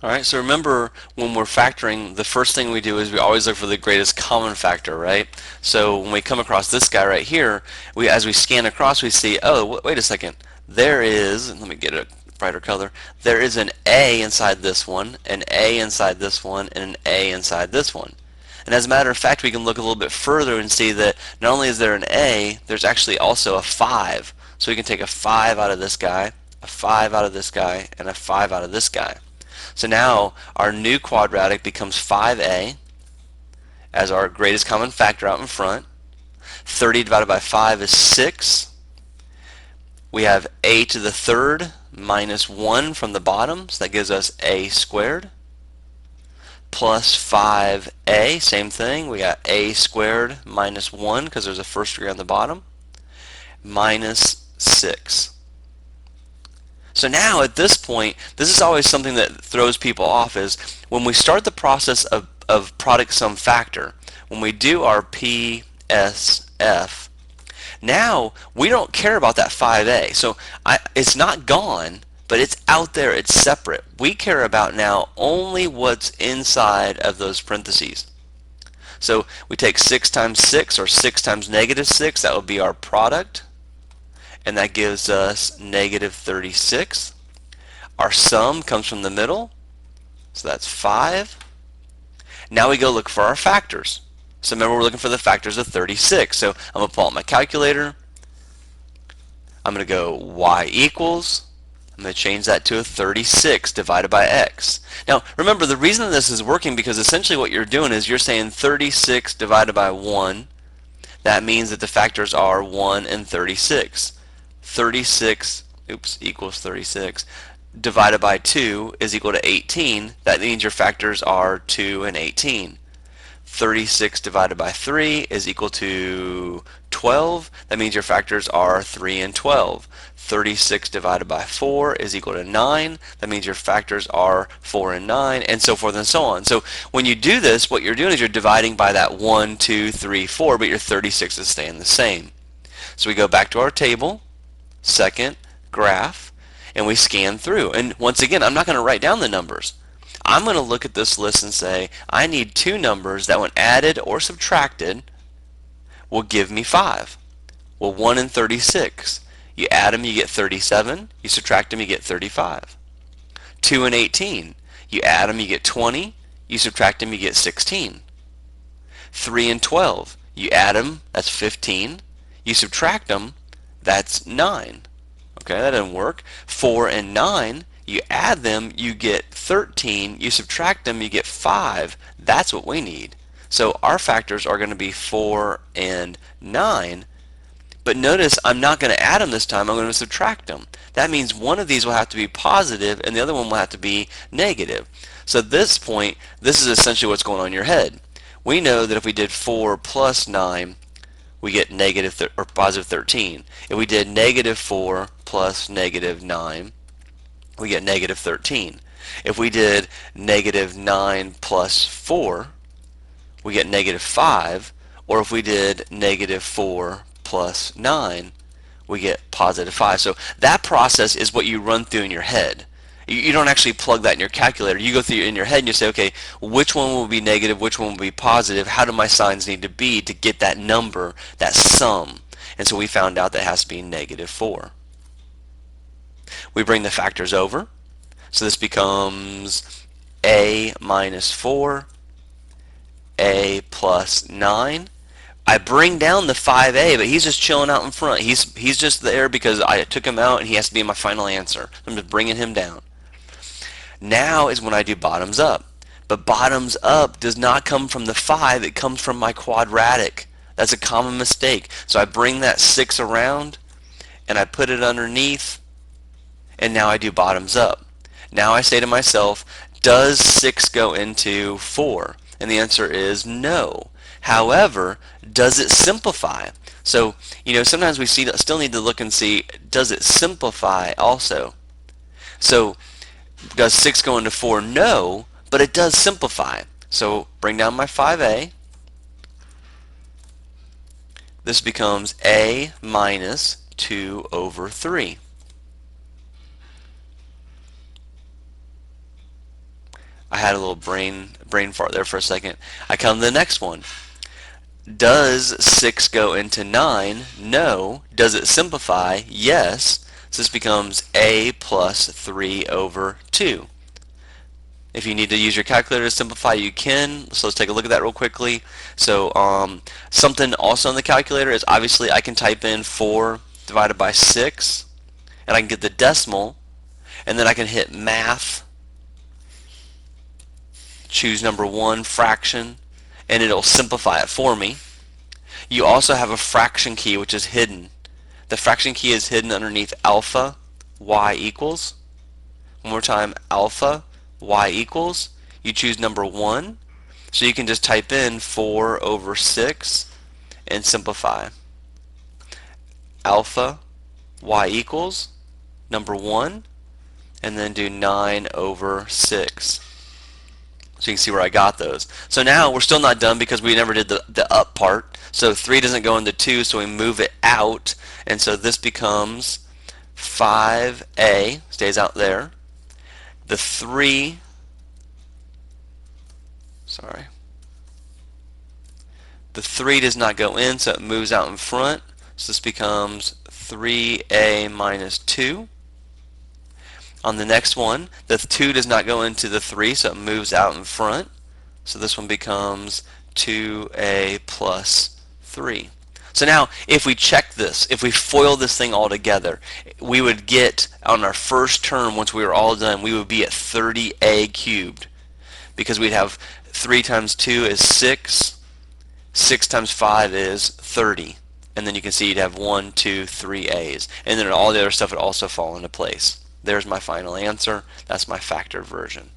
Alright, so remember when we're factoring, the first thing we do is we always look for the greatest common factor, right? So when we come across this guy right here, as we scan across, we see, oh, wait a second, there is, let me get a brighter color, there is an A inside this one, an A inside this one, and an A inside this one. And as a matter of fact, we can look a little bit further and see that not only is there an A, there's actually also a 5. So we can take a 5 out of this guy, a 5 out of this guy, and a 5 out of this guy. So now our new quadratic becomes 5a as our greatest common factor out in front. 30 divided by 5 is 6. We have a to the third minus 1 from the bottom, so that gives us a squared. Plus 5a, same thing, we got a squared minus 1 because there's a first degree on the bottom, minus 6. So now at this point, this is always something that throws people off, is when we start the process of product sum factor, when we do our PSF, now we don't care about that 5a. So it's not gone, but it's out there, it's separate. We care about now only what's inside of those parentheses. So we take 6 times 6, or 6 times negative 6, that would be our product, and that gives us negative 36. Our sum comes from the middle, so that's 5. Now we go look for our factors. So remember, we're looking for the factors of 36. So I'm going to pull out my calculator. I'm going to go y equals, I'm going to change that to a 36 divided by x. Now remember, the reason this is working, because essentially what you're doing is you're saying 36 divided by 1. That means that the factors are 1 and 36. 36 equals 36 divided by 2 is equal to 18. That means your factors are 2 and 18. 36 divided by 3 is equal to 12. That means your factors are 3 and 12. 36 divided by 4 is equal to 9. That means your factors are 4 and 9, and so forth and so on. So when you do this, what you're doing is you're dividing by that 1, 2, 3, 4, but your 36 is staying the same. So we go back to our table, second graph, and we scan through. And once again, I'm not going to write down the numbers. I'm going to look at this list and say, I need two numbers that when added or subtracted will give me 5. Well, 1 and 36. You add them, you get 37. You subtract them, you get 35. 2 and 18. You add them, you get 20. You subtract them, you get 16. 3 and 12. You add them, that's 15. You subtract them, that's 9. Okay, that didn't work. 4 and 9, you add them, you get 13. You subtract them, you get 5. That's what we need. So our factors are going to be 4 and 9. But notice I'm not going to add them this time, I'm going to subtract them. That means one of these will have to be positive and the other one will have to be negative. So at this point, this is essentially what's going on in your head. We know that if we did 4 plus 9, we get negative or positive 13. If we did negative 4 plus negative 9, we get negative 13. If we did negative 9 plus 4, we get negative 5. Or if we did negative 4 plus 9, we get positive 5. So that process is what you run through in your head. You don't actually plug that in your calculator. You go through in your head and you say, okay, which one will be negative, which one will be positive, how do my signs need to be to get that number, that sum? And so we found out that it has to be negative 4. We bring the factors over. So this becomes a minus 4, a plus 9. I bring down the 5a, but he's just chilling out in front. He's just there because I took him out and he has to be my final answer. I'm just bringing him down. Now is when I do bottoms up. But bottoms up does not come from the 5, it comes from my quadratic. That's a common mistake. So I bring that 6 around and I put it underneath, and now I do bottoms up. Now I say to myself, does 6 go into 4? And the answer is no. However, does it simplify? So, sometimes we still need to look and see, does it simplify also? So, does 6 go into 4? No, but it does simplify. So, bring down my 5a. This becomes a minus 2 over 3. I had a little brain fart there for a second. I come to the next one. Does 6 go into 9? No. Does it simplify? Yes. So this becomes a plus 3 over 2. If you need to use your calculator to simplify, you can. So let's take a look at that real quickly. So something also on the calculator is obviously I can type in 4 divided by 6, and I can get the decimal, and then I can hit math, choose number 1, fraction, and it'll simplify it for me. You also have a fraction key which is hidden. The fraction key is hidden underneath alpha y equals. One more time, alpha y equals. You choose number 1, so you can just type in 4 over 6 and simplify. Alpha y equals number 1, and then do 9 over 6. So you can see where I got those. So now we're still not done because we never did the up part. So 3 doesn't go into 2, so we move it out. And so this becomes 5a, stays out there. The 3, the 3 does not go in, so it moves out in front. So this becomes 3a minus 2. On the next one, the 2 does not go into the 3, so it moves out in front. So this one becomes 2a plus 3. So now, if we check this, if we FOIL this thing all together, we would get, on our first term, once we were all done, we would be at 30a cubed. Because we'd have 3 times 2 is 6, 6 times 5 is 30. And then you can see you'd have 1, 2, 3 a's. And then all the other stuff would also fall into place. There's my final answer. That's my factored version.